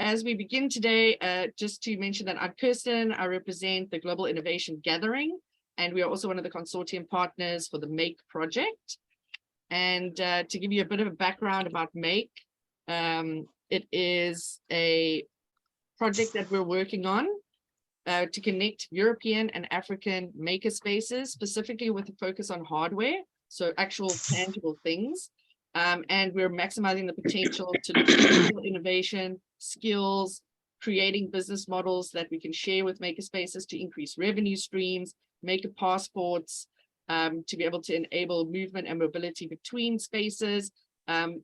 as we begin today, just to mention that I'm Kirsten, I represent the Global Innovation Gathering, and we are also one of the consortium partners for the MAKE project. And to give you a bit of a background about MAKE, it is a project that we're working on to connect European and African makerspaces, specifically with a focus on hardware, so actual tangible things. And we're maximizing the potential to look at innovation, skills, creating business models that we can share with makerspaces to increase revenue streams, maker passports, to be able to enable movement and mobility between spaces.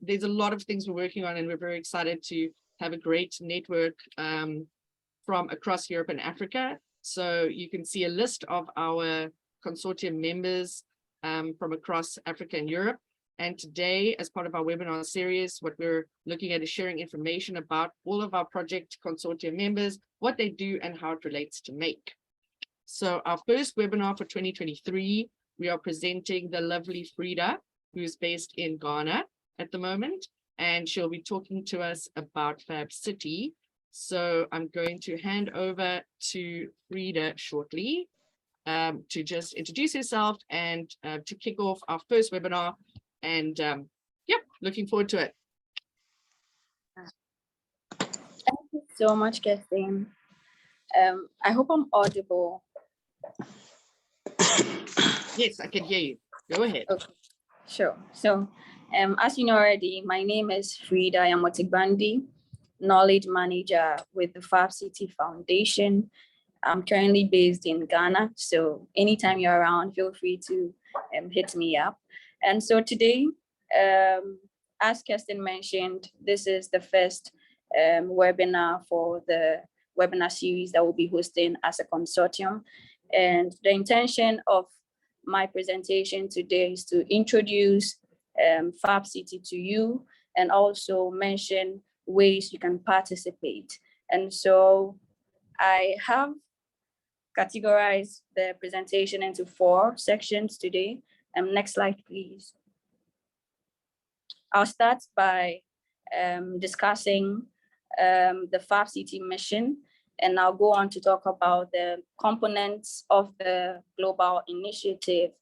There's a lot of things we're working on, and we're very excited to have a great network from across Europe and Africa. So you can see a list of our consortium members from across Africa and Europe. And today, as part of our webinar series, what we're looking at is sharing information about all of our project consortium members, what they do, and how it relates to MAKE. So our first webinar for 2023, we are presenting the lovely Frida, who is based in Ghana at the moment, and she'll be talking to us about Fab City. So I'm going to hand over to Frida shortly to just introduce herself and to kick off our first webinar. And yep, looking forward to it. Thank you so much, Kirsten. I hope I'm audible. Yes, I can hear you. Go ahead. Okay, sure. So as you know already, my name is Frida Yamotigbandi, Knowledge Manager with the Fab City Foundation. I'm currently based in Ghana, so anytime you're around, feel free to hit me up. And so today, as Kirsten mentioned, this is the first webinar for the webinar series that we'll be hosting as a consortium. And the intention of my presentation today is to introduce Fab City to you and also mention ways you can participate. And so I have categorized the presentation into 4 sections today. Next slide, please. I'll start by discussing the Fab City mission, and I'll go on to talk about the components of the global initiative.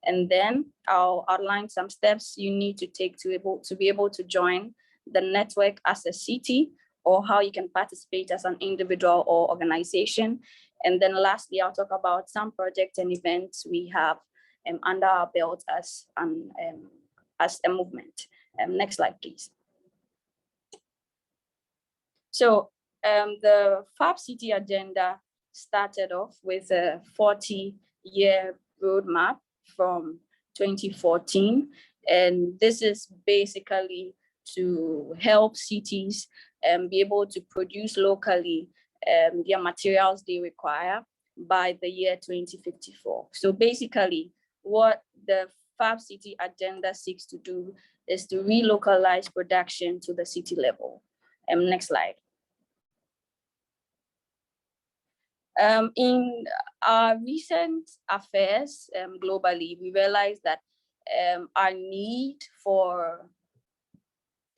And then I'll outline some steps you need to take to be able to join the network as a city, or how you can participate as an individual or organization. And then lastly, I'll talk about some projects and events we have under our belt as a movement. Next slide, please. So the Fab City agenda started off with a 40-year roadmap from 2014. And this is basically to help cities be able to produce locally their materials they require by the year 2054. So basically, what the Fab City agenda seeks to do is to relocalize production to the city level. Next slide. In our recent affairs globally, we realized that our need for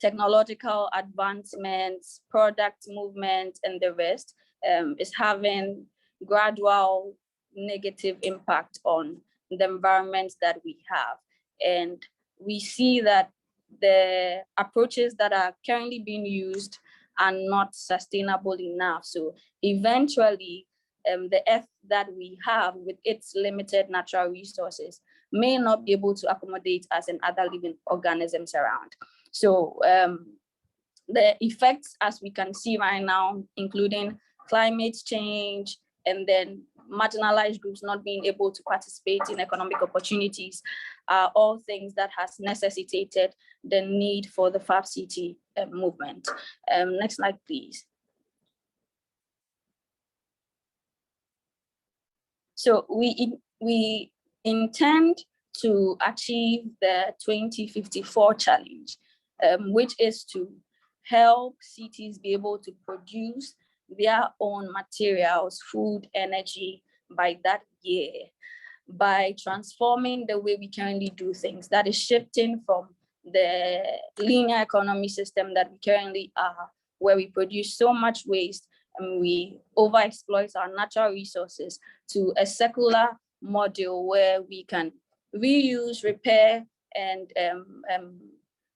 technological advancements, product movement, and the rest is having gradual negative impact on the environments that we have. And we see that the approaches that are currently being used are not sustainable enough. So eventually, the earth that we have with its limited natural resources may not be able to accommodate us and other living organisms around. So the effects, as we can see right now, including climate change and then marginalized groups not being able to participate in economic opportunities, are all things that has necessitated the need for the Fab City movement. Next slide, please. So we intend to achieve the 2054 challenge, which is to help cities be able to produce their own materials, food, energy by that year, by transforming the way we currently do things. That is shifting from the linear economy system that we currently are where we produce so much waste and we overexploit our natural resources, to a circular model where we can reuse, repair, and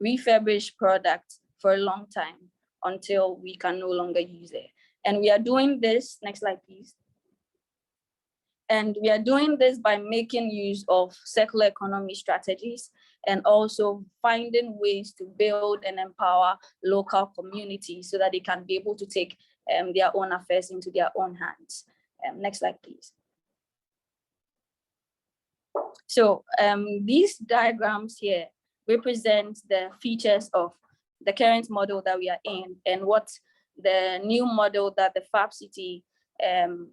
refurbish products for a long time until we can no longer use it. And we are doing this, next slide please. And we are doing this by making use of circular economy strategies and also finding ways to build and empower local communities so that they can be able to take their own affairs into their own hands. Next slide, please. So these diagrams here represent the features of the current model that we are in and what the new model that the Fab City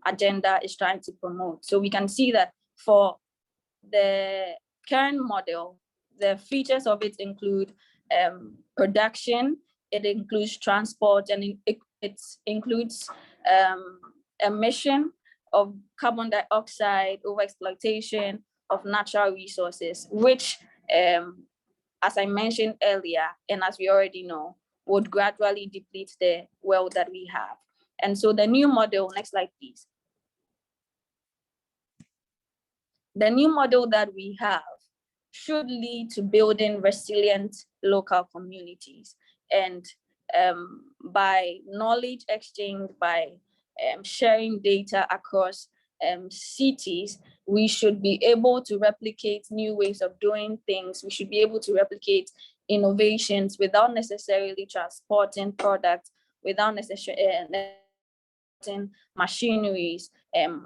agenda is trying to promote. So we can see that for the current model, the features of it include production, it includes transport, and it includes emission of carbon dioxide, overexploitation of natural resources, which, as I mentioned earlier, and as we already know, would gradually deplete the wealth that we have. And so the new model, next slide, please. The new model that we have should lead to building resilient local communities. And by knowledge exchange, by sharing data across cities, we should be able to replicate new ways of doing things. We should be able to replicate innovations without necessarily transporting products, without necessarily machineries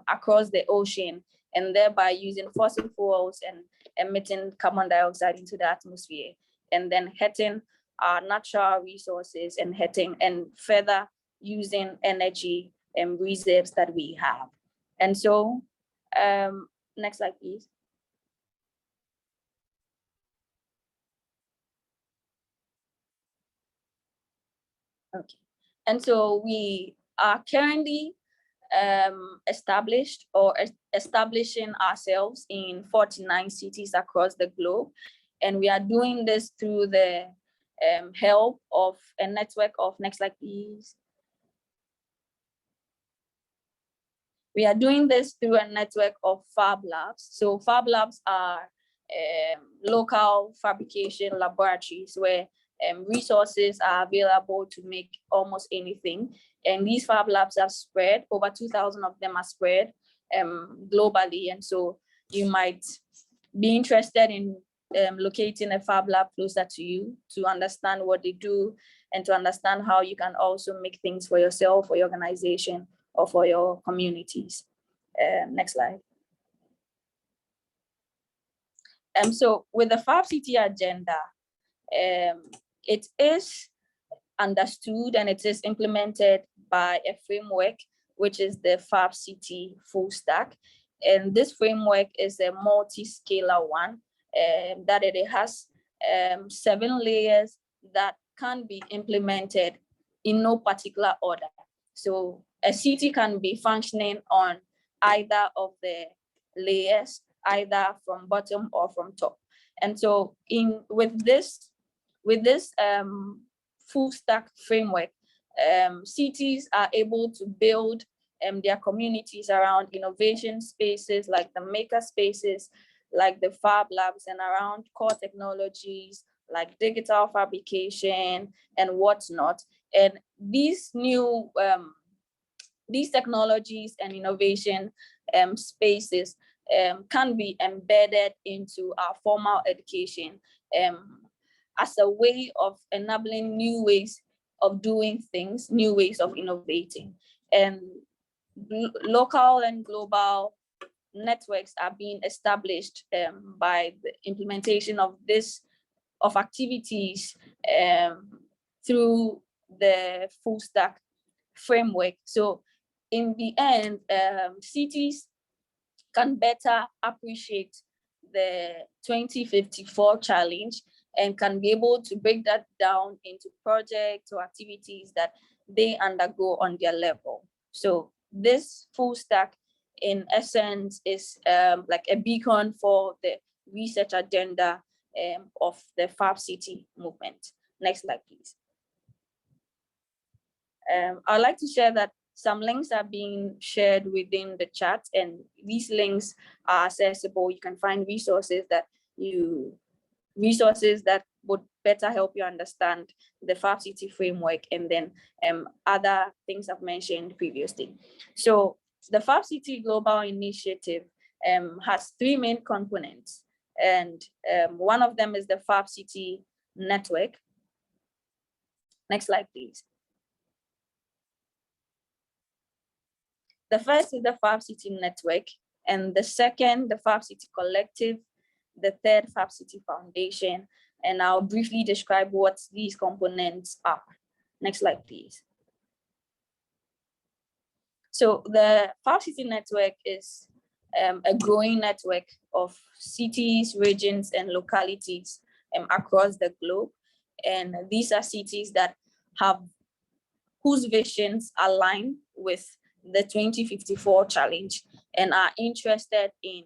across the ocean, and thereby using fossil fuels and emitting carbon dioxide into the atmosphere, and then hurting our natural resources and further using energy and reserves that we have. And so, next slide, please. Okay, and so we are currently established or establishing ourselves in 49 cities across the globe. And we are doing this through the help of a network of, next slide please. We are doing this through a network of Fab Labs. So Fab Labs are local fabrication laboratories where resources are available to make almost anything. And these Fab Labs are spread, over 2,000 of them are spread globally. And so you might be interested in locating a Fab Lab closer to you to understand what they do and to understand how you can also make things for yourself, for your organization, or for your communities. Next slide. So with the Fab City agenda, it is understood and it is implemented by a framework, which is the Fab City full stack. And this framework is a multi-scalar one, that it has 7 layers that can be implemented in no particular order. So a city can be functioning on either of the layers, either from bottom or from top. And so with this full stack framework, cities are able to build their communities around innovation spaces like the maker spaces, like the Fab Labs, and around core technologies like digital fabrication and whatnot. And these new these technologies and innovation spaces can be embedded into our formal education as a way of enabling new ways of doing things, new ways of innovating. And local and global networks are being established by the implementation of activities through the full stack framework. So in the end, cities can better appreciate the 2054 challenge and can be able to break that down into projects or activities that they undergo on their level. So this full stack, in essence, is like a beacon for the research agenda of the Fab City movement. Next slide, please. I'd like to share that some links are being shared within the chat, and these links are accessible. You can find resources that would better help you understand the Fab City framework, and then other things I've mentioned previously. So the Fab City Global Initiative has three main components, and one of them is the Fab City Network. Next slide, please. The first is the Fab City Network, and the second, the Fab City Collective, the third, Fab City Foundation, and I'll briefly describe what these components are. Next slide, please. So the Fab City Network is a growing network of cities, regions, and localities across the globe. And these are cities that have whose visions align with the 2054 challenge and are interested in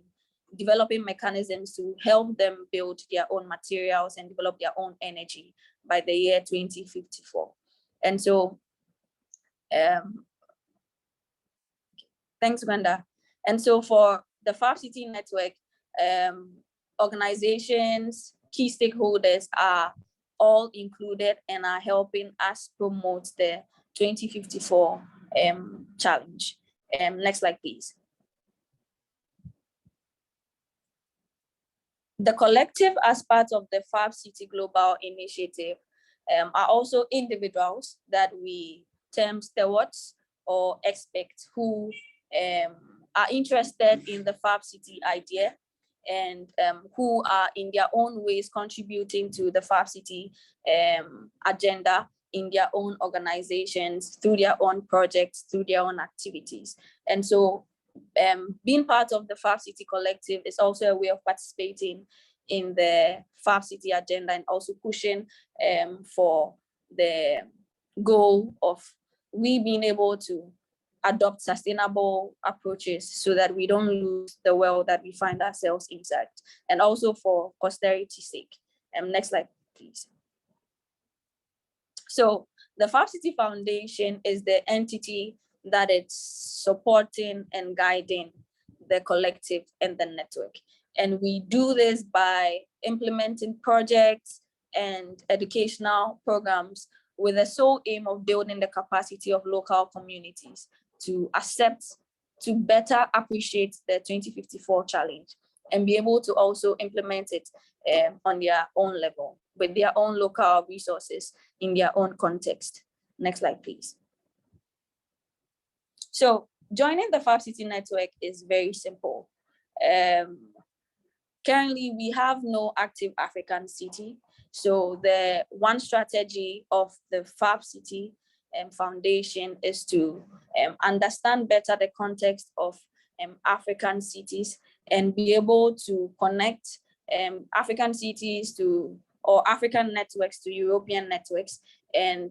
developing mechanisms to help them build their own materials and develop their own energy by the year 2054. And so, thanks, Brenda. And so for the Fab City Network, organizations, key stakeholders are all included and are helping us promote the 2054 challenge. Next slide, please. The collective, as part of the Fab City Global Initiative, are also individuals that we term stewards or experts who are interested in the Fab City idea and who are in their own ways contributing to the Fab City agenda in their own organizations, through their own projects, through their own activities. And so being part of the Fab City Collective is also a way of participating in the Fab City agenda and also pushing for the goal of we being able to adopt sustainable approaches so that we don't lose the world that we find ourselves inside, and also for posterity's sake. Next slide, please. So the Fab City Foundation is the entity that is supporting and guiding the collective and the network. And we do this by implementing projects and educational programs with the sole aim of building the capacity of local communities to accept, to better appreciate the 2054 challenge and be able to also implement it on their own level with their own local resources in their own context. Next slide, please. So joining the Fab City Network is very simple. Currently, we have no active African city. So the one strategy of the Fab City Foundation is to understand better the context of African cities and be able to connect African cities to, or African networks to European networks, and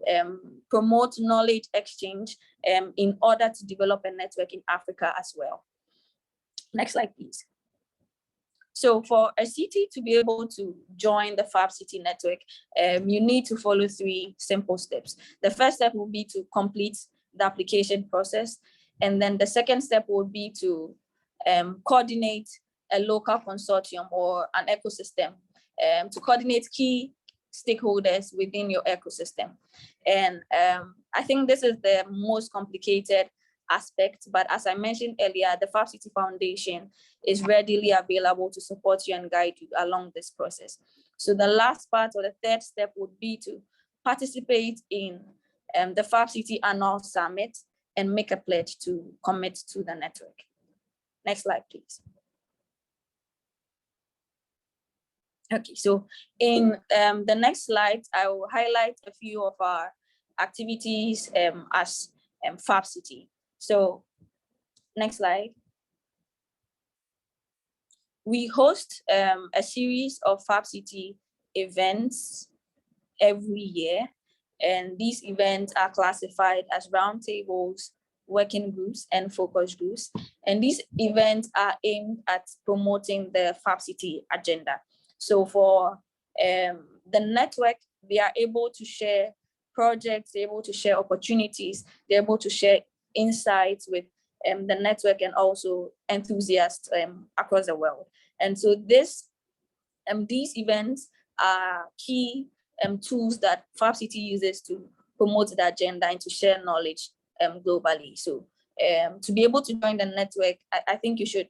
promote knowledge exchange in order to develop a network in Africa as well. Next slide, please. So for a city to be able to join the Fab City Network, you need to follow three simple steps. The first step will be to complete the application process. And then the second step would be to coordinate a local consortium or an ecosystem to coordinate key stakeholders within your ecosystem. And I think this is the most complicated aspect, but as I mentioned earlier, the Fab City Foundation is readily available to support you and guide you along this process. So the last part, or the third step, would be to participate in the Fab City Annual Summit and make a pledge to commit to the network. Next slide, please. Okay, so in the next slide, I will highlight a few of our activities as Fab City. So next slide. We host a series of Fab City events every year, and these events are classified as roundtables, working groups, and focus groups. And these events are aimed at promoting the Fab City agenda. So for the network, they are able to share projects, they're able to share opportunities, they're able to share insights with the network and also enthusiasts across the world. And so these events are key tools that Fab City uses to promote the agenda and to share knowledge globally. So to be able to join the network, I think you should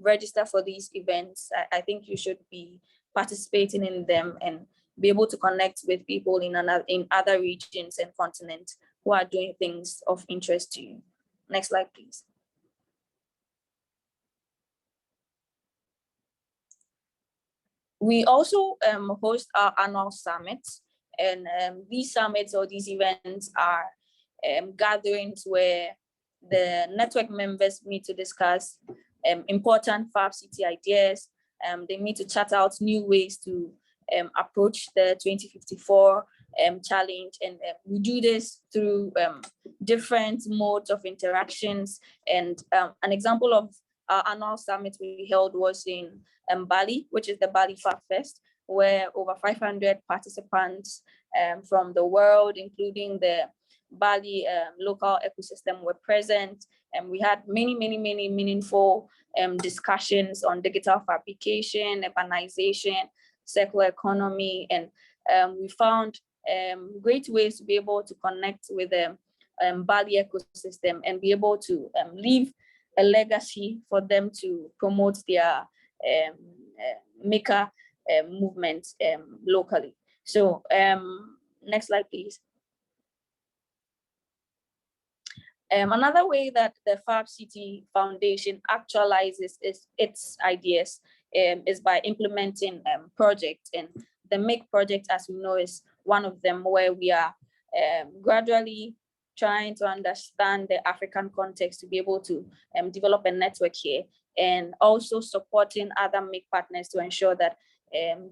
register for these events. I think you should be participating in them and be able to connect with people in other regions and continents who are doing things of interest to you. Next slide, please. We also host our annual summits, and these summits or these events are gatherings where the network members meet to discuss important Fab City ideas. They meet to chat out new ways to approach the 2054 challenge, and we do this through different modes of interactions. And an example of our annual summit we held was in Bali, which is the Bali Fab Fest, where over 500 participants from the world, including the Bali local ecosystem, were present. And we had many meaningful discussions on digital fabrication, urbanization, circular economy, and we found great ways to be able to connect with the Bali ecosystem and be able to leave a legacy for them to promote their maker movement locally. So next slide, please. Another way that the Fab City Foundation actualizes its ideas is by implementing projects. And the MAKE project, as we know, is one of them, where we are gradually trying to understand the African context to be able to develop a network here, and also supporting other MAKE partners to ensure that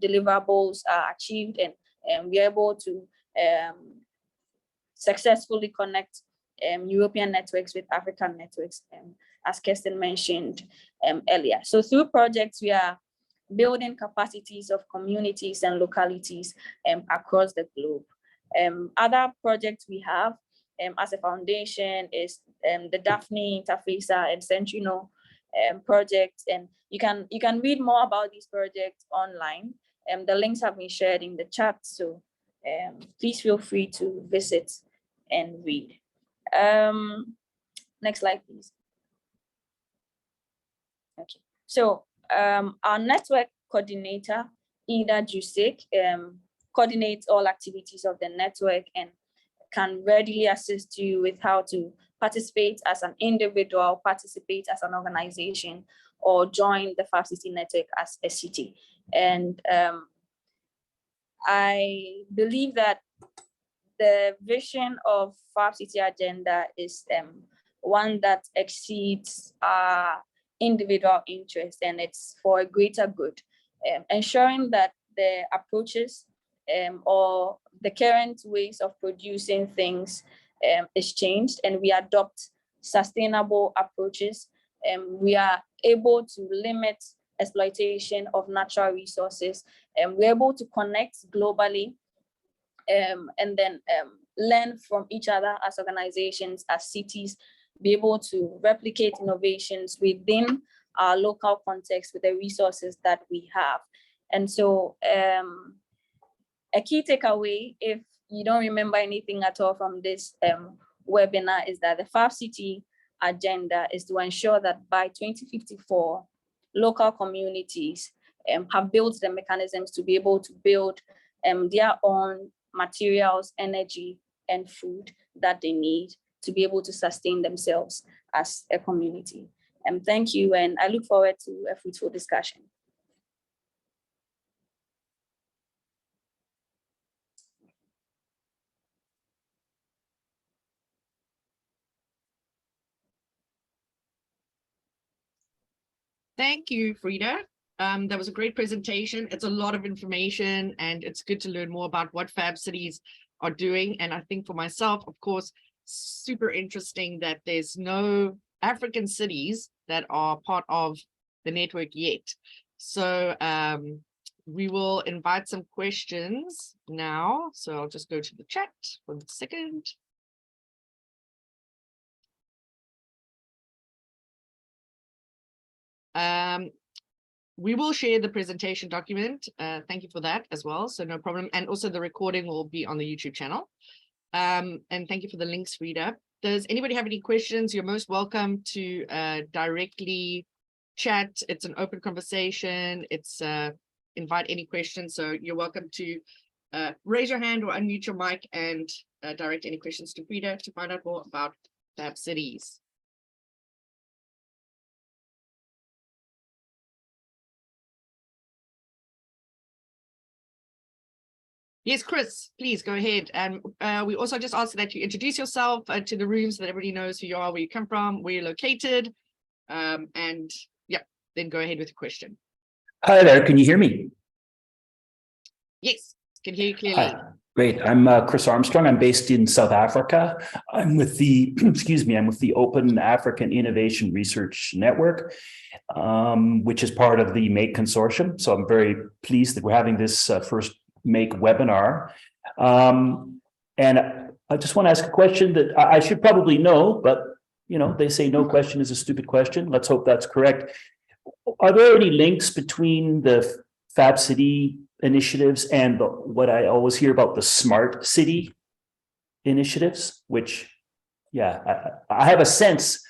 deliverables are achieved, and we are able to successfully connect European networks with African networks, as Kirsten mentioned earlier. So through projects, we are building capacities of communities and localities across the globe. Other projects we have as a foundation is the Daphne Interfacer and Centrino project, and you can read more about these projects online. The links have been shared in the chat, so please feel free to visit and read. Next slide, please. Okay, so our network coordinator, Ida Jusik, coordinates all activities of the network and can readily assist you with how to participate as an individual, participate as an organization, or join the Fab City network as a city. And I believe that the vision of Fab City agenda is one that exceeds our individual interests, and it's for a greater good, ensuring that the approaches or the current ways of producing things is changed, and we adopt sustainable approaches. We are able to limit exploitation of natural resources, and we're able to connect globally, and then learn from each other as organizations, as cities, be able to replicate innovations within our local context with the resources that we have. And so a key takeaway, if you don't remember anything at all from this webinar, is that the Fab City agenda is to ensure that by 2054, local communities have built the mechanisms to be able to build their own materials, energy, and food that they need to be able to sustain themselves as a community. Thank you, and I look forward to a fruitful discussion. Thank you, Frida. That was a great presentation. It's a lot of information, and it's good to learn more about what Fab Cities are doing. And I think for myself, of course, super interesting that there's no African cities that are part of the network yet. So we will invite some questions now. So I'll just go to the chat for a second. We will share the presentation document. Thank you for that as well. So no problem. And also the recording will be on the YouTube channel. And thank you for the links, Frida. Does anybody have any questions? You're most welcome to directly chat. It's an open conversation. It's invite any questions. So you're welcome to raise your hand or unmute your mic and direct any questions to Frida to find out more about Fab Cities. Yes, Chris, please go ahead. And we also just ask that you introduce yourself to the room so that everybody knows who you are, where you come from, where you're located. And yeah, then go ahead with the question. Hi there, can you hear me? Yes, can hear you clearly. Hi. Great, I'm Chris Armstrong. I'm based in South Africa. I'm with the, excuse me, I'm with the Open African Innovation Research Network, which is part of the MAKE consortium. So I'm very pleased that we're having this first MAKE webinar. And I just want to ask a question that I should probably know, but you know, they say no question is a stupid question. Let's hope that's correct. Are there any links between the Fab City initiatives and what I always hear about the smart city initiatives, which, yeah, I have a sense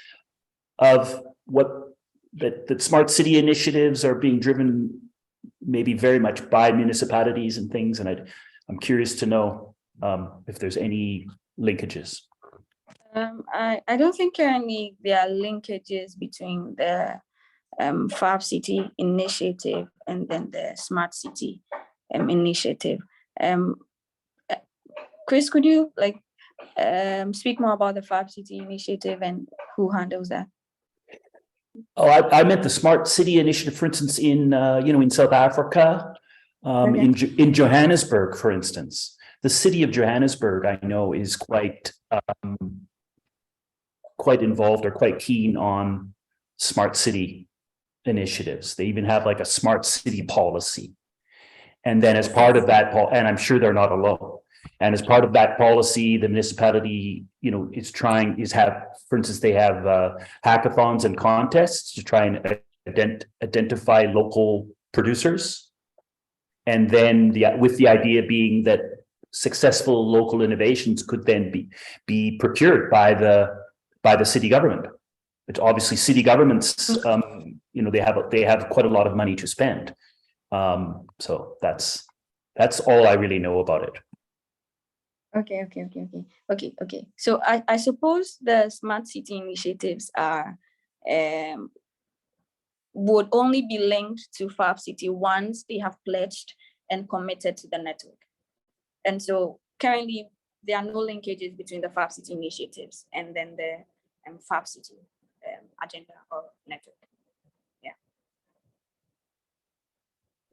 of what that smart city initiatives are being driven maybe very much by municipalities and things. And I'm curious to know if there's any linkages. I don't think currently there are linkages between the Fab City initiative and then the Smart City initiative. Chris, could you speak more about the Fab City initiative and who handles that? Oh, I meant the Smart City initiative, for instance, in in South Africa, okay. in Johannesburg, for instance. The city of Johannesburg, I know, is quite involved or quite keen on smart city initiatives. They even have like a smart city policy. And then as part of that, and I'm sure they're not alone. And as part of that policy, the municipality, for instance, they have hackathons and contests to try and identify local producers. And then with the idea being that successful local innovations could then be procured by the city government. But obviously city governments, they have quite a lot of money to spend. So that's all I really know about it. Okay. So I suppose the smart city initiatives are would only be linked to Fab City once they have pledged and committed to the network. And so currently there are no linkages between the Fab City initiatives and then the Fab City agenda or network. Yeah.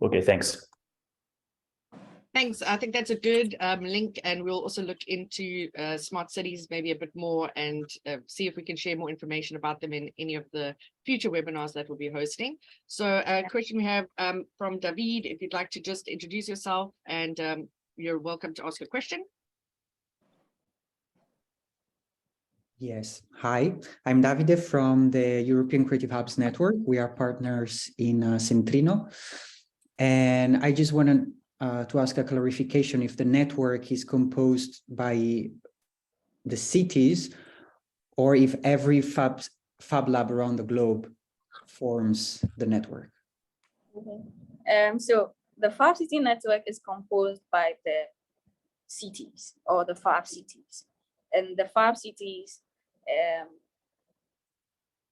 Okay, thanks. Thanks. I think that's a good link, and we'll also look into smart cities maybe a bit more and see if we can share more information about them in any of the future webinars that we'll be hosting. So a question we have from David, if you'd like to just introduce yourself, and you're welcome to ask a question. Yes. Hi, I'm Davide from the European Creative Hubs Network. We are partners in Centrino. And I just wanted to ask a clarification if the network is composed by the cities or if every Fab Lab around the globe forms the network. So the Fab City network is composed by the cities or the Fab cities. And the Fab cities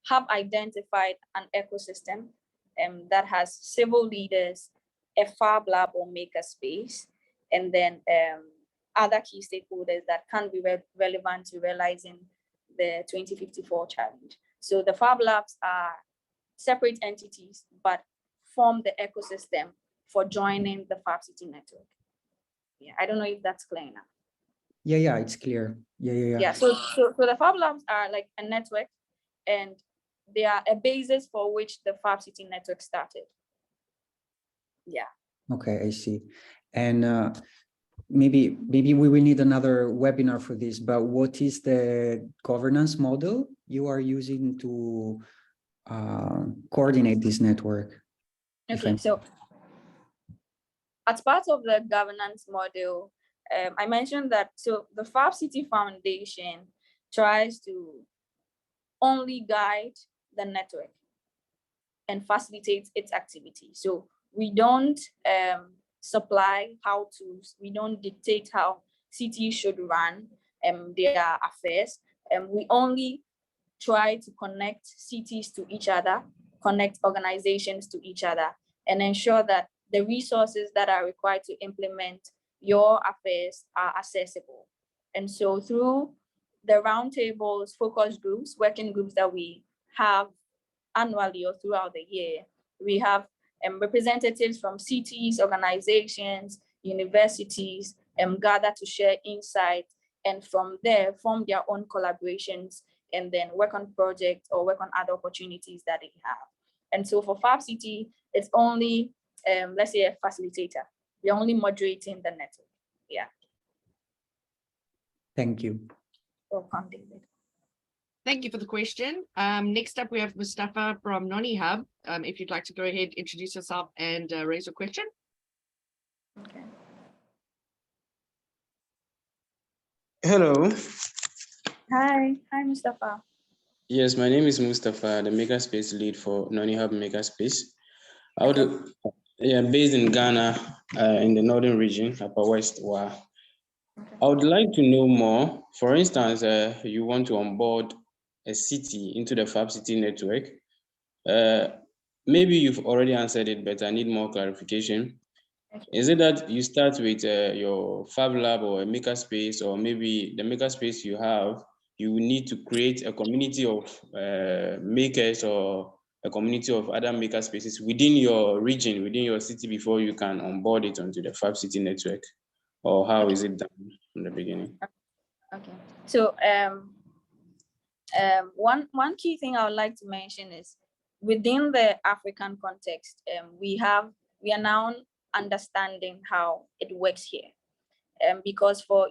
have identified an ecosystem that has civil leaders, a Fab Lab or maker space, and then other key stakeholders that can be relevant to realizing the 2054 challenge. So the Fab Labs are separate entities, but form the ecosystem for joining the Fab City network. Yeah, I don't know if that's clear enough. Yeah, it's clear. Yeah. So the Fab Labs are like a network, and they are a basis for which the Fab City network started. Yeah. Okay, I see. And maybe we will need another webinar for this, but what is the governance model you are using to coordinate this network? Okay, so as part of the governance model, I mentioned that, so the Fab City Foundation tries to only guide the network and facilitate its activity. So we don't supply how to, we don't dictate how cities should run their affairs. We only try to connect cities to each other, connect organizations to each other, and ensure that the resources that are required to implement your affairs are accessible. And so through the roundtables, focus groups, working groups that we have annually or throughout the year, we have representatives from cities, organizations, universities, gather to share insights, and from there form their own collaborations and then work on projects or work on other opportunities that they have. And so for Fab City, it's only, let's say, a facilitator. We're only moderating the network. Yeah. Thank you. Welcome, David. Thank you for the question. Next up, we have Mustafa from Noni Hub. If you'd like to go ahead, introduce yourself and raise your question. Okay. Hello. Hi, Mustafa. Yes, my name is Mustafa, the Makerspace lead for Noni Hub Makerspace. Based in Ghana, in the northern region, Upper West. Wow. I would like to know more. For instance, you want to onboard a city into the Fab City network. Maybe you've already answered it, but I need more clarification. Is it that you start with your Fab Lab or a Makerspace, or maybe the Makerspace you have, you need to create a community of makers or a community of other makerspaces within your region, within your city, before you can onboard it onto the Fab City network? Or how is it done from the beginning? Okay. So one key thing I would like to mention is within the African context, we are now understanding how it works here. Because for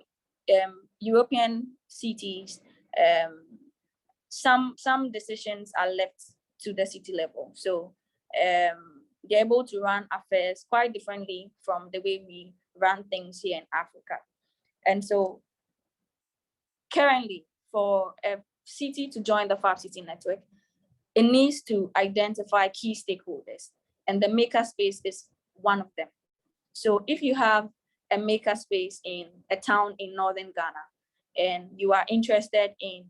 European cities, some decisions are left to the city level. So they're able to run affairs quite differently from the way we run things here in Africa. And so currently, for a city to join the Fab City network, it needs to identify key stakeholders, and the makerspace is one of them. So if you have a makerspace in a town in northern Ghana, and you are interested in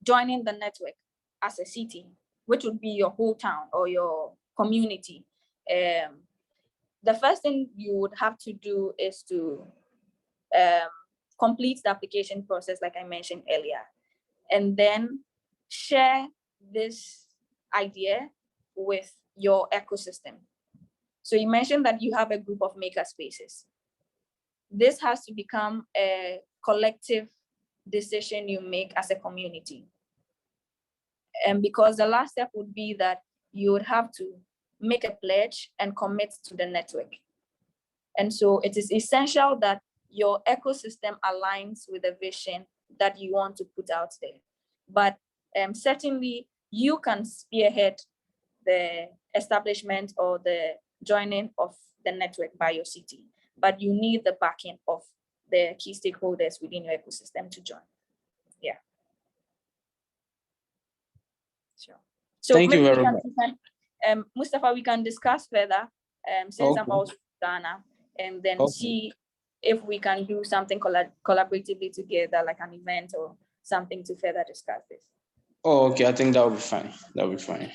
joining the network as a city, which would be your whole town or your community, the first thing you would have to do is to complete the application process, like I mentioned earlier, and then share this idea with your ecosystem. So you mentioned that you have a group of maker spaces. This has to become a collective decision you make as a community. And because the last step would be that you would have to make a pledge and commit to the network. And so it is essential that your ecosystem aligns with the vision that you want to put out there. But certainly you can spearhead the establishment or the joining of the network by your city, but you need the backing of the key stakeholders within your ecosystem to join. Yeah. Sure. So Thank you very much. Mustafa, we can discuss further since I'm also in Ghana, and then see if we can do something collaboratively together, like an event or something to further discuss this. Oh, okay. I think that will be fine. That will be fine.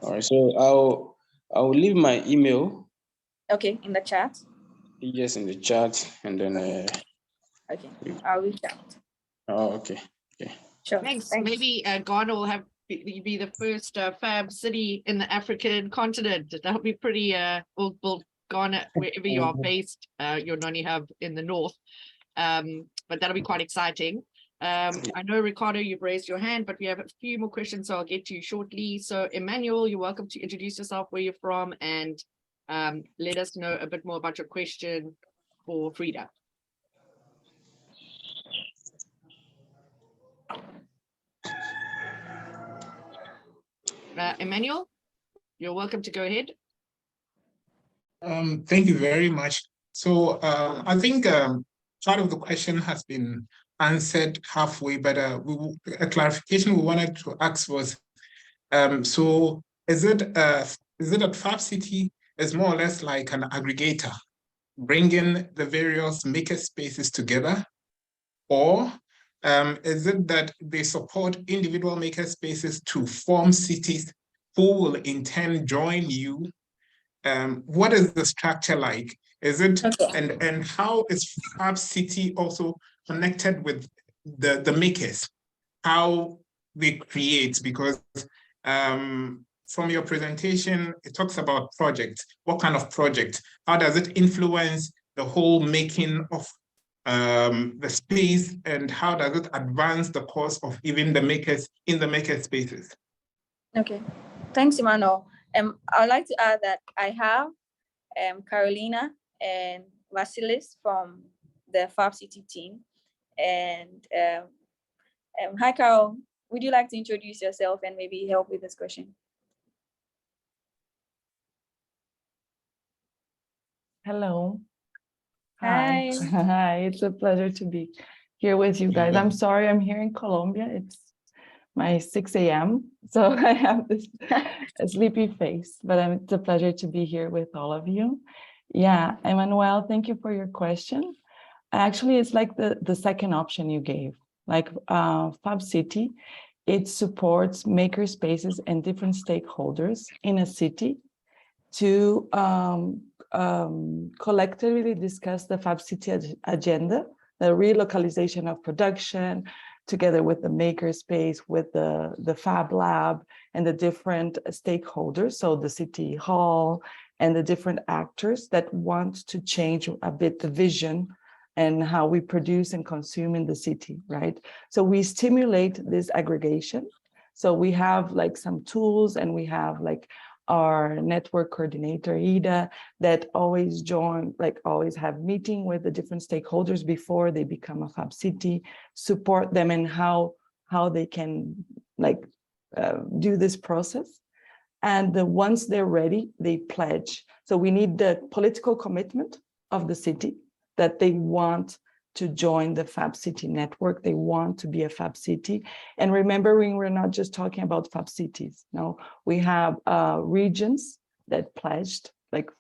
All right. So I'll leave my email. Okay, in the chat. Yes, in the chat, and then. Okay, I'll reach out. Oh, okay. Okay. Sure. Thanks. Maybe Ghana will have be the first Fab City in the African continent. That'll be pretty. We'll Ghana, wherever you are based, your Noni Hub in the north. But that'll be quite exciting. I know, Ricardo, you've raised your hand, but we have a few more questions, so I'll get to you shortly. So Emmanuel, you're welcome to introduce yourself, where you're from, and let us know a bit more about your question for Frida. Emmanuel, you're welcome to go ahead. Thank you very much. So I think part of the question has been answered halfway, but a clarification we wanted to ask was, so is it that Fab City is more or less like an aggregator, bringing the various maker spaces together, or is it that they support individual maker spaces to form cities who will in turn join you? What is the structure like? Is it, Okay. and how is Fab City also connected with the makers? How they create? Because from your presentation, it talks about projects. What kind of project? How does it influence the whole making of the space, and how does it advance the cause of even the makers in the maker spaces? Okay, thanks, Emmanuel. I'd like to add that I have Carolina and Vasilis from the Fab City team. And hi, Carol. Would you like to introduce yourself and maybe help with this question? Hello. Hi. Hi, it's a pleasure to be here with you guys. I'm sorry, I'm here in Colombia. It's my 6 a.m. So I have this sleepy face, but it's a pleasure to be here with all of you. Yeah, Emmanuel, thank you for your question. Actually, it's like the second option you gave, like Fab City. It supports maker spaces and different stakeholders in a city to collectively discuss the Fab City agenda, the relocalization of production, together with the maker space, with the Fab Lab and the different stakeholders, so the City Hall and the different actors that want to change a bit the vision and how we produce and consume in the city, right? So we stimulate this aggregation. So we have like some tools, and we have like our network coordinator, Ida, that always always have meeting with the different stakeholders before they become a Fab City, support them in how they can do this process. And once they're ready, they pledge. So we need the political commitment of the city that they want to join the Fab City network. They want to be a Fab City. And remembering, we're not just talking about Fab Cities. No, we have regions that pledged, like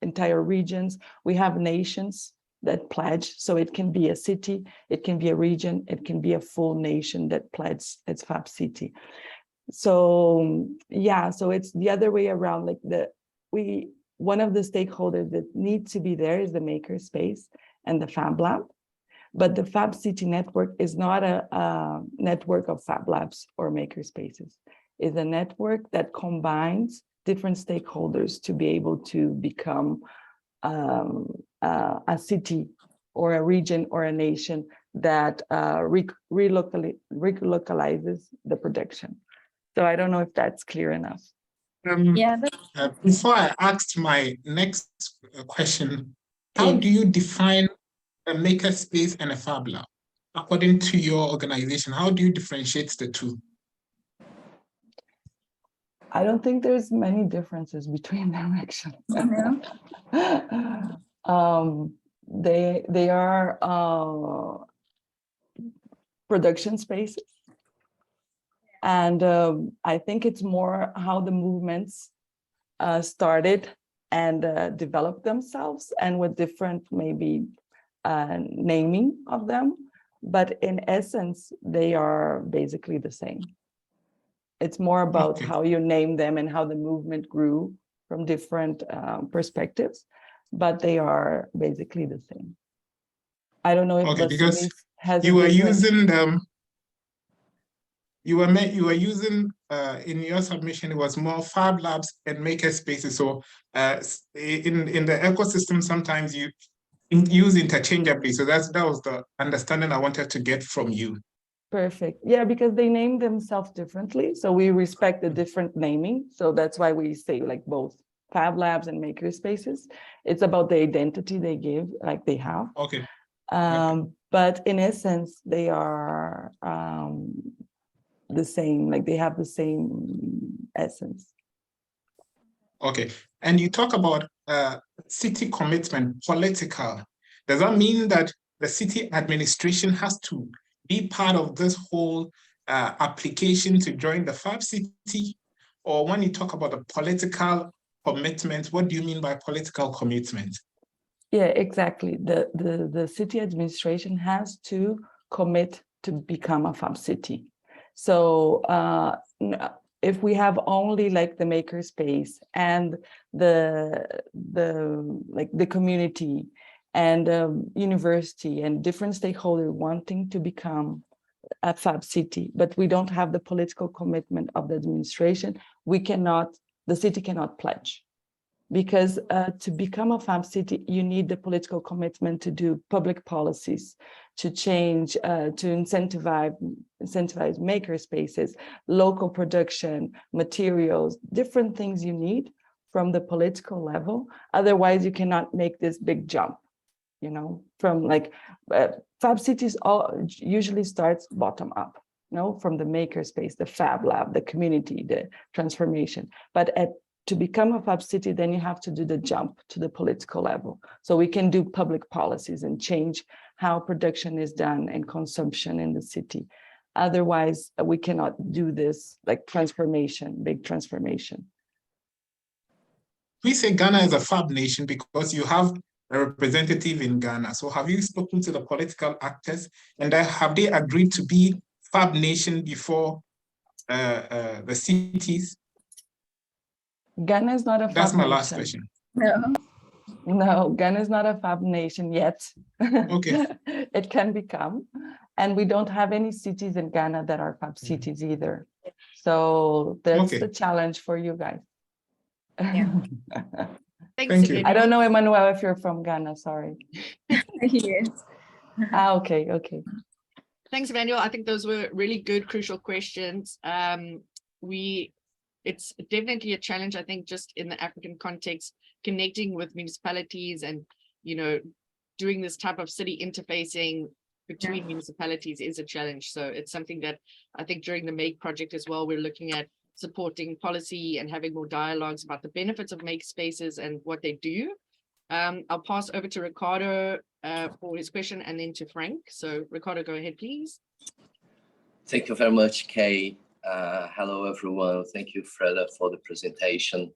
entire regions. We have nations that pledge. So it can be a city, it can be a region, it can be a full nation that pledges its Fab City. So yeah, so it's the other way around. Like one of the stakeholders that needs to be there is the maker space and the Fab Lab. But the Fab City network is not a network of Fab Labs or maker spaces. It's a network that combines different stakeholders to be able to become a city or a region or a nation that relocalizes the production. So I don't know if that's clear enough. Yeah. Before I asked my next question, how do you define a maker space and a Fab Lab? According to your organization, how do you differentiate the two? I don't think there's many differences between them, actually. They are production spaces. And I think it's more how the movements started and developed themselves, and with different maybe naming of them. But in essence, they are basically the same. It's more about how you name them and how the movement grew from different perspectives, but they are basically the same. I don't know if because has you were using them. You were using in your submission, it was more Fab Labs and maker spaces. So in the ecosystem, sometimes use interchangeably. So that was the understanding I wanted to get from you. Perfect. Yeah, because they name themselves differently. So we respect the different naming. So that's why we say like both Fab Labs and maker spaces. It's about the identity they give, like they have. Okay. But in essence, they are the same, like they have the same essence. Okay. And you talk about city commitment, political. Does that mean that the city administration has to be part of this whole application to join the Fab City? Or when you talk about the political commitment, what do you mean by political commitment? Yeah, exactly. The city administration has to commit to become a Fab City. So if we have only like the maker space and the community and university and different stakeholders wanting to become a Fab City, but we don't have the political commitment of the administration, the city cannot pledge. Because to become a Fab City, you need the political commitment to do public policies, to change, to incentivize maker spaces, local production, materials, different things you need from the political level. Otherwise, you cannot make this big jump, you know, from like Fab Cities usually starts bottom up, you know, from the maker space, the Fab Lab, the community, the transformation. But to become a Fab City, then you have to do the jump to the political level. So we can do public policies and change how production is done and consumption in the city. Otherwise, we cannot do this like transformation, big transformation. We say Ghana is a Fab nation because you have a representative in Ghana. So have you spoken to the political actors and have they agreed to be Fab nation before the cities? Ghana is not a Fab nation. That's my last question. No, Ghana is not a Fab nation yet. Okay. It can become. And we don't have any cities in Ghana that are Fab cities either. So that's the challenge for you guys. Yeah. Thank you. I don't know, Emmanuel, if you're from Ghana, sorry. Yes. Okay. Thanks, Emmanuel. I think those were really good, crucial questions. It's definitely a challenge, I think, just in the African context, connecting with municipalities and, you know, doing this type of city interfacing between municipalities is a challenge. So it's something that I think during the MAKE project as well, we're looking at supporting policy and having more dialogues about the benefits of MAKE spaces and what they do. I'll pass over to Ricardo for his question and then to Frank. So Ricardo, go ahead, please. Thank you very much, Kay. Hello, everyone. Thank you, Freda, for the presentation.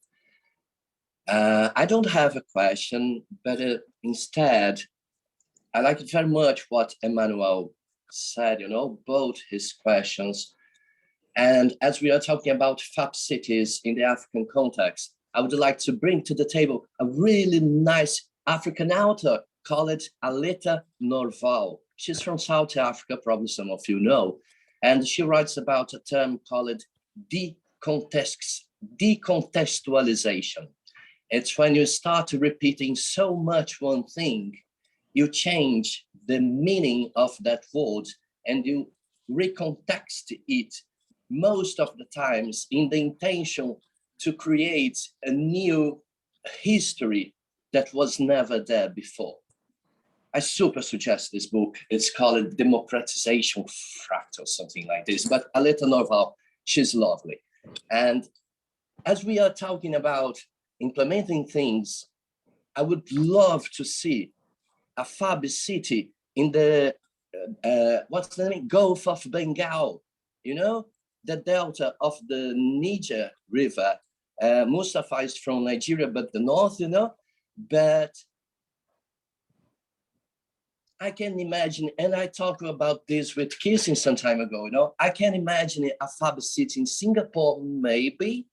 I don't have a question, but instead, I like very much what Emmanuel said, you know, both his questions. And as we are talking about Fab cities in the African context, I would like to bring to the table a really nice African author called Aleta Norval. She's from South Africa, probably some of you know. And she writes about a term called decontextualization. It's when you start repeating so much one thing, you change the meaning of that word and you recontext it most of the times in the intention to create a new history that was never there before. I super suggest this book. It's called Democratization Fractal, something like this. But Aleta Norval, she's lovely. And as we are talking about implementing things, I would love to see a Fab City in the, what's the name? Gulf of Bengal, you know, the delta of the Niger River. Mustafa is from Nigeria, but the north, you know, but I can imagine, and I talked about this with Kissing some time ago, you know, I can imagine a Fab City in Singapore, maybe,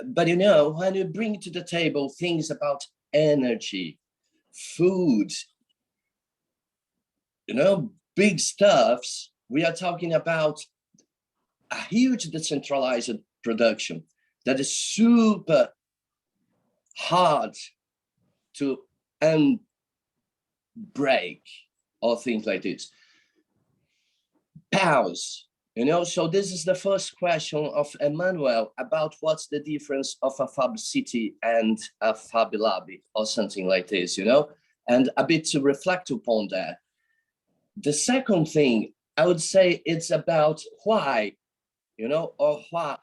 but you know, when you bring to the table things about energy, food, you know, big stuffs, we are talking about a huge decentralized production that is super hard to break or things like this. Pause, you know, so this is the first question of Emmanuel about what's the difference of a Fab City and a Fab Lab or something like this, you know, and a bit to reflect upon that. The second thing I would say it's about why, you know, or why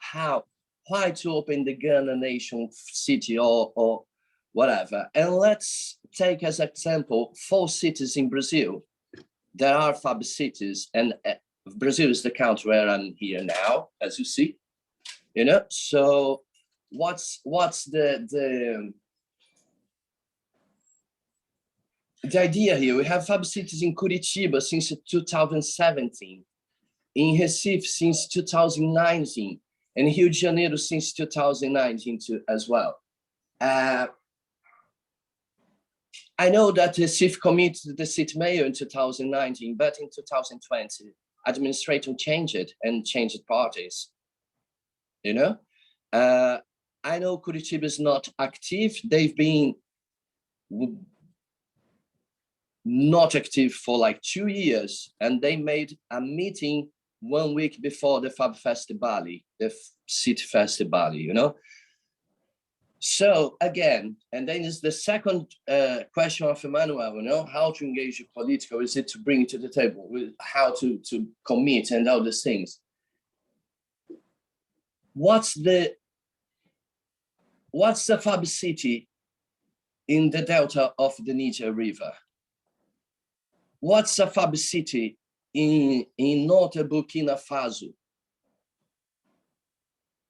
to open the Ghana Nation City or whatever. And let's take as example 4 cities in Brazil. There are Fab cities, and Brazil is the country where I'm here now, as you see, you know. So what's the idea here? We have Fab cities in Curitiba since 2017, in Recife since 2019, and Rio de Janeiro since 2019 too, as well. I know that Recife committed the city mayor in 2019, but in 2020, administration changed it and changed parties, you know? I know Curitiba is not active. They've been not active for like 2 years, and they made a meeting 1 week before the Fab Festival, the City Festival, you know? So again, and then is the second question of Emmanuel, you know, how to engage with political, is it to bring it to the table, how to commit and all these things. What's the Fab City in the delta of the Niger River? What's a Fab City in northern Burkina Faso?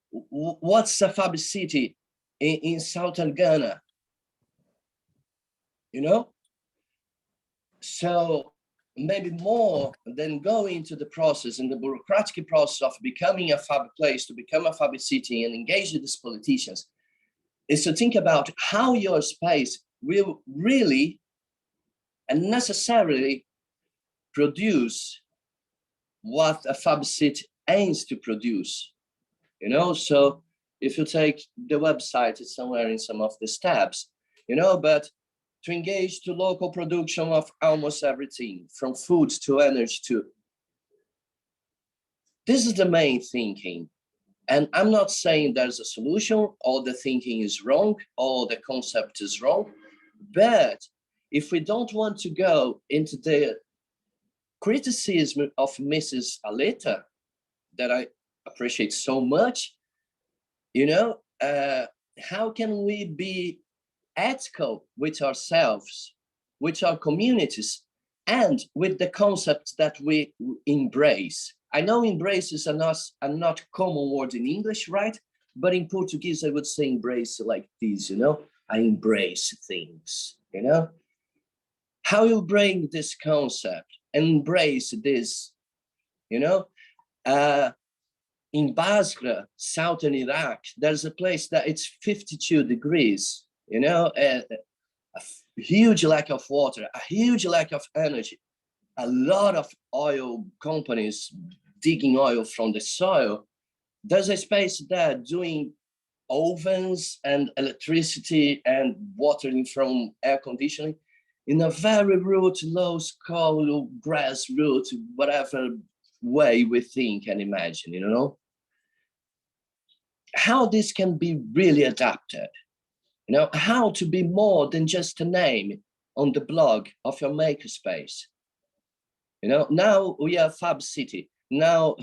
What's a Fab City in southern Ghana? You know? So maybe more than going into the process and the bureaucratic process of becoming a Fab place, to become a Fab City and engage with these politicians, is to think about how your space will really and necessarily produce what a Fab City aims to produce, you know? So if you take the website, it's somewhere in some of the steps, you know, but to engage to local production of almost everything, from food to energy to, this is the main thinking. And I'm not saying there's a solution, or the thinking is wrong, or the concept is wrong, but if we don't want to go into the criticism of Mrs. Aleta, that I appreciate so much, you know, how can we be ethical with ourselves, with our communities, and with the concepts that we embrace? I know embrace is a not common word in English, right? But in Portuguese, I would say embrace like this, you know? I embrace things, you know? How you bring this concept, embrace this, you know? In Basra, southern Iraq, there's a place that it's 52 degrees, you know, a huge lack of water, a huge lack of energy, a lot of oil companies digging oil from the soil. There's a space there doing ovens and electricity and watering from air conditioning in a very rude, low scale, grassroots, whatever way we think and imagine, you know? How this can be really adapted, you know, how to be more than just a name on the blog of your makerspace. You know, now we are Fab City. Now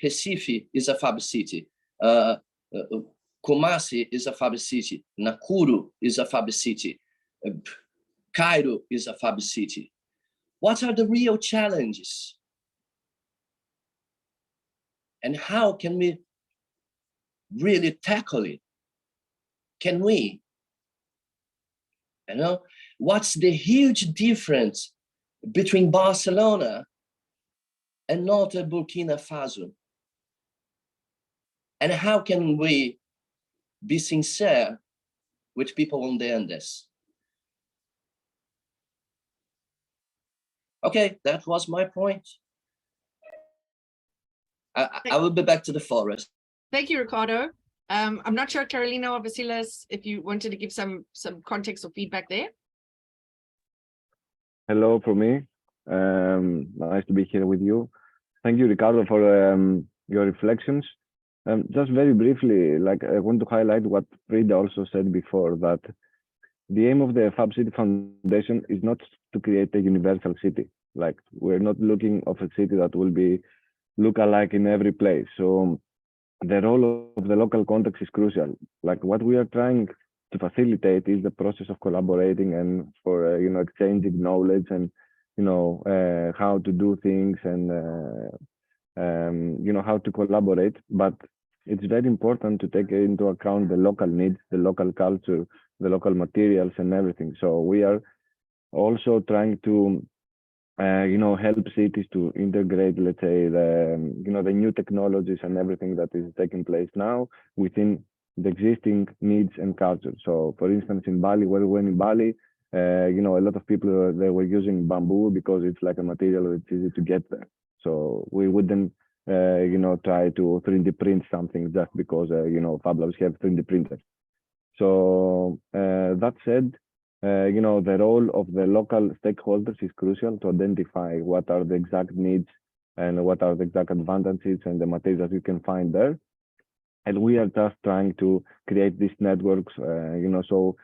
Recife is a Fab City. Kumasi is a Fab City. Nakuru is a Fab City. Cairo is a Fab City. What are the real challenges? And how can we really tackle it? Can we? You know, what's the huge difference between Barcelona and northern Burkina Faso? And how can we be sincere with people on the Andes? Okay, that was my point. I will be back to the forest. Thank you, Ricardo. I'm not sure, Carolina or Vasilis, if you wanted to give some context or feedback there. hello from me. Nice to be here with you. Thank you, Ricardo, for your reflections. Just very briefly, like I want to highlight what Frida also said before, that the aim of the Fab City Foundation is not to create a universal city. Like we're not looking of a city that will be look alike in every place. So the role of the local context is crucial. Like what we are trying to facilitate is the process of collaborating and for exchanging knowledge and how to do things and how to collaborate. But it's very important to take into account the local needs, the local culture, the local materials and everything. So we are also trying to help cities to integrate, let's say, the new technologies and everything that is taking place now within the existing needs and culture. So, for instance, in Bali, where we were in Bali, a lot of people they were using bamboo because it's like a material that's easy to get there. So we wouldn't, try to 3D print something just because Fab Labs have 3D printers. So that said, the role of the local stakeholders is crucial to identify what are the exact needs and what are the exact advantages and the materials you can find there. And we are just trying to create these networks, so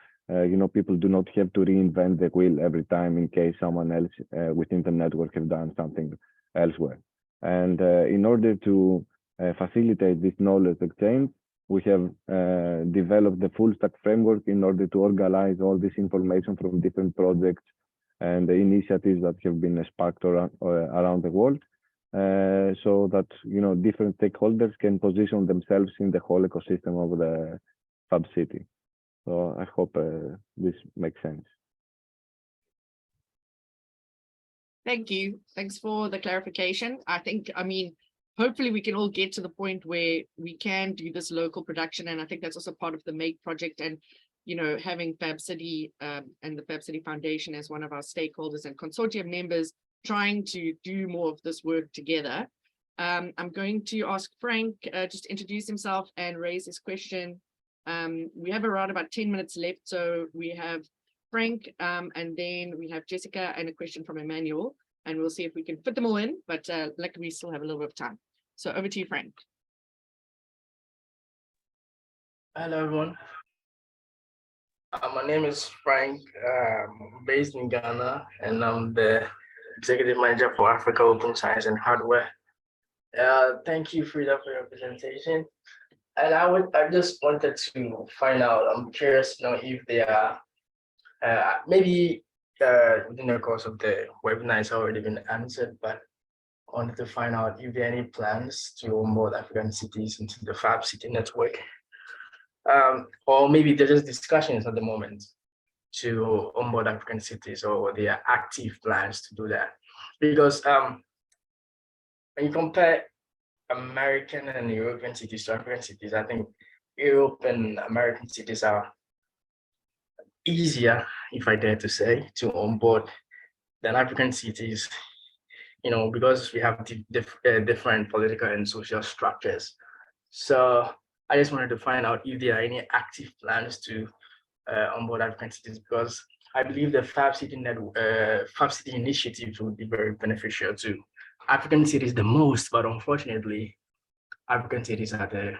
people do not have to reinvent the wheel every time in case someone else within the network has done something elsewhere. And in order to facilitate this knowledge exchange, we have developed the full stack framework in order to organize all this information from different projects and the initiatives that have been sparked around the world, so that different stakeholders can position themselves in the whole ecosystem of the Fab City. So I hope this makes sense. Thank you. Thanks for the clarification. Hopefully we can all get to the point where we can do this local production. And I think that's also part of the MAKE project and, having Fab City and the Fab City Foundation as one of our stakeholders and consortium members trying to do more of this work together. I'm going to ask Frank just to introduce himself and raise his question. We have around about 10 minutes left. So we have Frank and then we have Jessica and a question from Emmanuel. And we'll see if we can fit them all in, but luckily we still have a little bit of time. So over to you, Frank. Hello, everyone. My name is Frank, based in Ghana, and I'm the Executive Manager for Africa Open Science and Hardware. Thank you, Frida, for your presentation. And I just wanted to find out, I'm curious to know if there are, maybe within the course of the webinar, it's already been answered, but I wanted to find out if there are any plans to onboard African cities into the Fab City network. Or maybe there's just discussions at the moment to onboard African cities, or there are active plans to do that. Because when you compare American and European cities to African cities, I think Europe and American cities are easier, if I dare to say, to onboard than African cities, because we have different political and social structures. So I just wanted to find out if there are any active plans to onboard African cities, because I believe the Fab City initiatives would be very beneficial to African cities the most, but unfortunately, African cities are the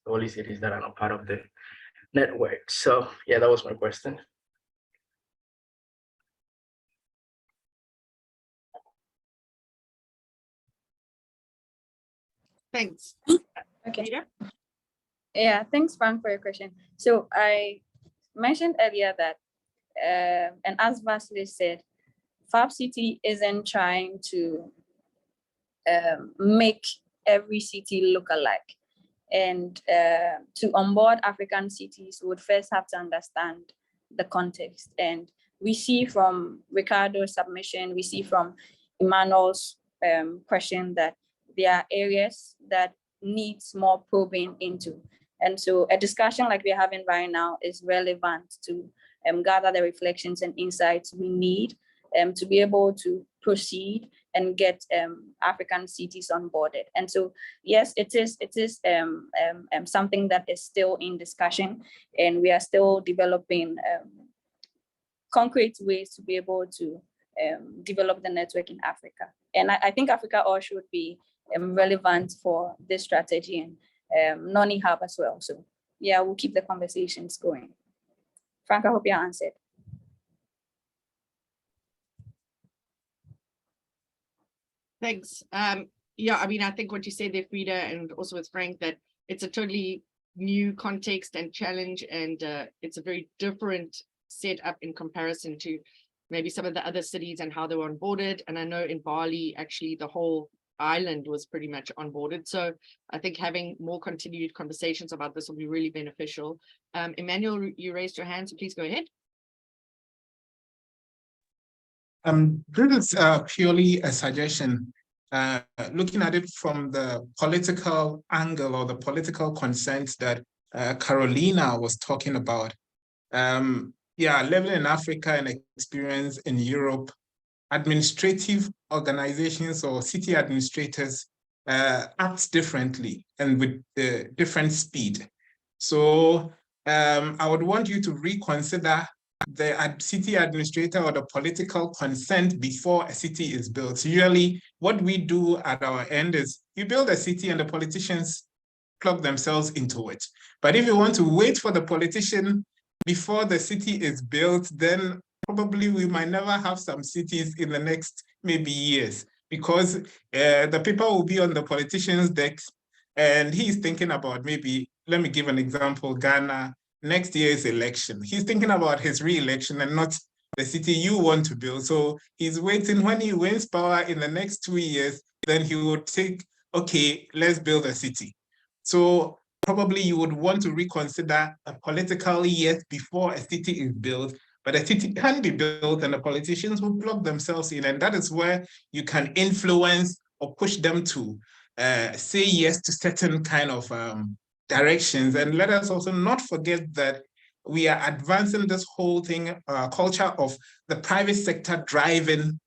only cities that are not part of the network. So yeah, that was my question. Thanks. Okay. Peter? Yeah, thanks, Frank, for your question. So I mentioned earlier that, and as Vasily said, Fab City isn't trying to make every city look alike. And to onboard African cities, we would first have to understand the context. And we see from Ricardo's submission, we see from Emmanuel's question that there are areas that needs more probing into. And so a discussion like we're having right now is relevant to gather the reflections and insights we need to be able to proceed and get African cities onboarded. And so, yes, it is something that is still in discussion, and we are still developing concrete ways to be able to develop the network in Africa. And I think Africa all should be relevant for this strategy and non-hub as well. So yeah, we'll keep the conversations going. Frank, I hope you answered. Thanks. Yeah, I mean, I think what you said there, Frida, and also with Frank, that it's a totally new context and challenge, and it's a very different setup in comparison to maybe some of the other cities and how they were onboarded. And I know in Bali, actually, the whole island was pretty much onboarded. So I think having more continued conversations about this will be really beneficial. Emmanuel, you raised your hand, so please go ahead. This is purely a suggestion. Looking at it from the political angle or the political concerns that Carolina was talking about. Yeah, level in Africa and experience in Europe, administrative organizations or city administrators act differently and with different speed. So I would want you to reconsider the city administrator or the political consent before a city is built. Usually what we do at our end is you build a city and the politicians plug themselves into it. But if you want to wait for the politician before the city is built, then probably we might never have some cities in the next maybe years, because the people will be on the politician's decks and he's thinking about maybe, let me give an example, Ghana, next year's election. He's thinking about his re-election and not the city you want to build. So he's waiting when he wins power in the next 2 years, then he would think, okay, let's build a city. So probably you would want to reconsider a political yes before a city is built, but a city can be built and the politicians will plug themselves in. And that is where you can influence or push them to say yes to certain kind of directions. And let us also not forget that we are advancing this whole thing, culture of the private sector driving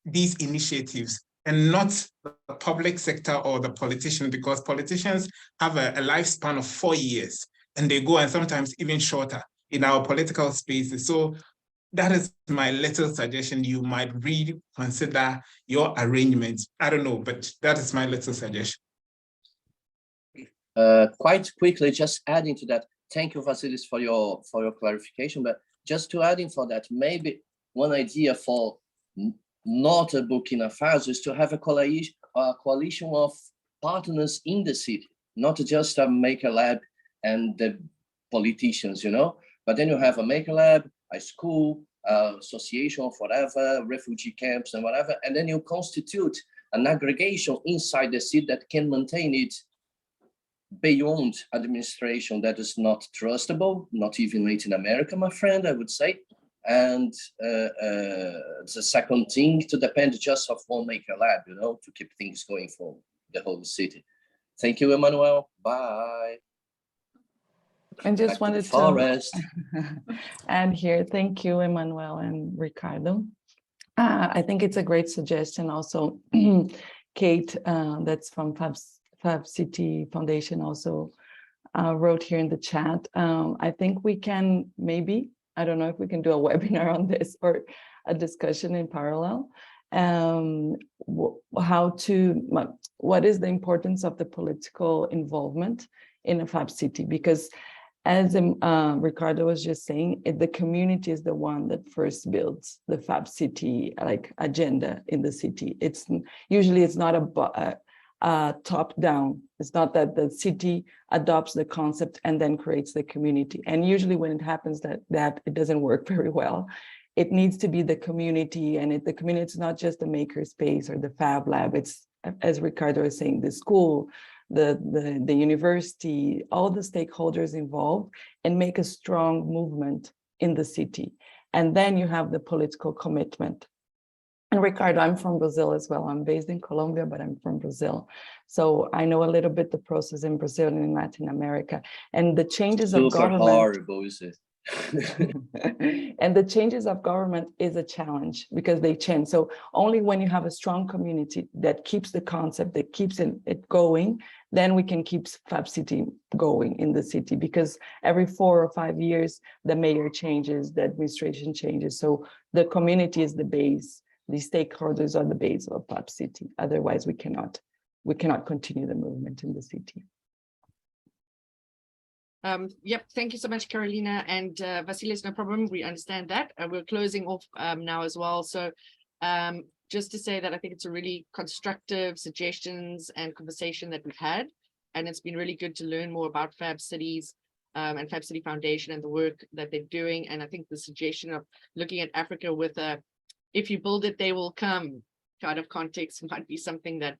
these initiatives and not the public sector or the politician, because politicians have a lifespan of 4 years and they go and sometimes even shorter in our political spaces. So that is my little suggestion. You might reconsider your arrangements. I don't know, but that is my little suggestion. Quite quickly, just adding to that, thank you, Vasilis, for your clarification. But just to add in for that, maybe one idea for not a Burkina Faso is to have a coalition of partners in the city, not just a maker lab and the politicians, you know, but then you have a maker lab, a school, association of whatever, refugee camps and whatever, and then you constitute an aggregation inside the city that can maintain it beyond administration that is not trustable, not even Latin America, my friend, I would say. And the second thing, to depend just of one maker lab, you know, to keep things going for the whole city. Thank you, Emmanuel. Bye. And just Back wanted to Forest. add here, thank you, Emmanuel and Ricardo. I think it's a great suggestion. Also, Kate, that's from Fab City Foundation, also wrote here in the chat. I think we can maybe, I don't know if we can do a webinar on this or a discussion in parallel. What is the importance of the political involvement in a Fab City? Because as Ricardo was just saying, the community is the one that first builds the Fab City like agenda in the city. It's usually not a top down. It's not that the city adopts the concept and then creates the community. And usually when it happens that it doesn't work very well. It needs to be the community, and the community is not just the maker space or the Fab Lab. It's, as Ricardo was saying, the school, the university, all the stakeholders involved, and make a strong movement in the city. And then you have the political commitment. And Ricardo, I'm from Brazil as well. I'm based in Colombia, but I'm from Brazil. So I know a little bit the process in Brazil and in Latin America. And the changes of government. Super horrible, is it? And the changes of government is a challenge because they change. So only when you have a strong community that keeps the concept, that keeps it going, then we can keep Fab City going in the city, because every 4 or 5 years, the mayor changes, the administration changes. So the community is the base, the stakeholders are the base of Fab City. Otherwise, we cannot continue the movement in the city. Yep, thank you so much, Carolina and Vasilis, no problem. We understand that. We're closing off now as well. So just to say that I think it's a really constructive suggestions and conversation that we've had. And it's been really good to learn more about Fab Cities and Fab City Foundation and the work that they're doing. And I think the suggestion of looking at Africa with a, if you build it, they will come kind of context might be something that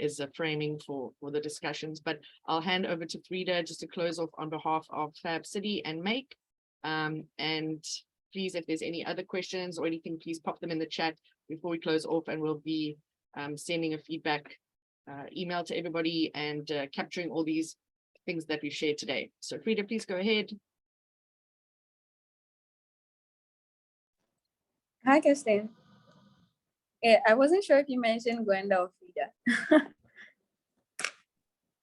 is a framing for the discussions. But I'll hand over to Frida just to close off on behalf of Fab City and Make. And please, if there's any other questions or anything, please pop them in the chat before we close off, and we'll be sending a feedback email to everybody and capturing all these things that we've shared today. So Frida, please go ahead. Hi, Kirsten. Yeah, I wasn't sure if you mentioned Gwenda or Frida.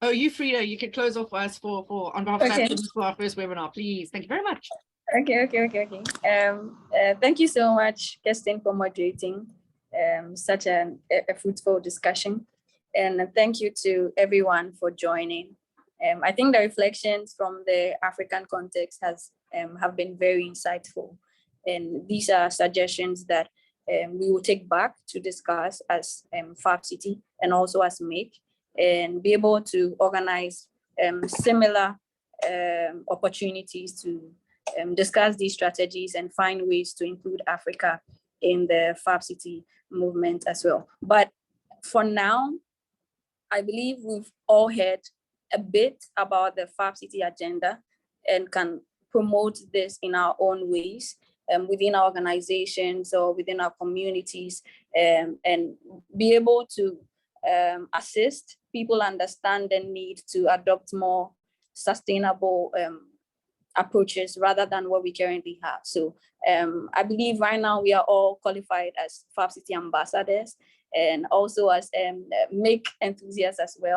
Oh, you, Frida, you can close off us for on behalf of Okay. Fab Cities for our first webinar, please. Thank you very much. Okay. Thank you so much, Kirsten, for moderating such a fruitful discussion. And thank you to everyone for joining. I think the reflections from the African context have been very insightful. And these are suggestions that we will take back to discuss as Fab City and also as Make, and be able to organize similar opportunities to discuss these strategies and find ways to include Africa in the Fab City movement as well. But for now, I believe we've all heard a bit about the Fab City agenda and can promote this in our own ways within our organizations or within our communities, and be able to assist people understand the need to adopt more sustainable approaches rather than what we currently have. So I believe right now we are all qualified as Fab City ambassadors and also as Make enthusiasts as well.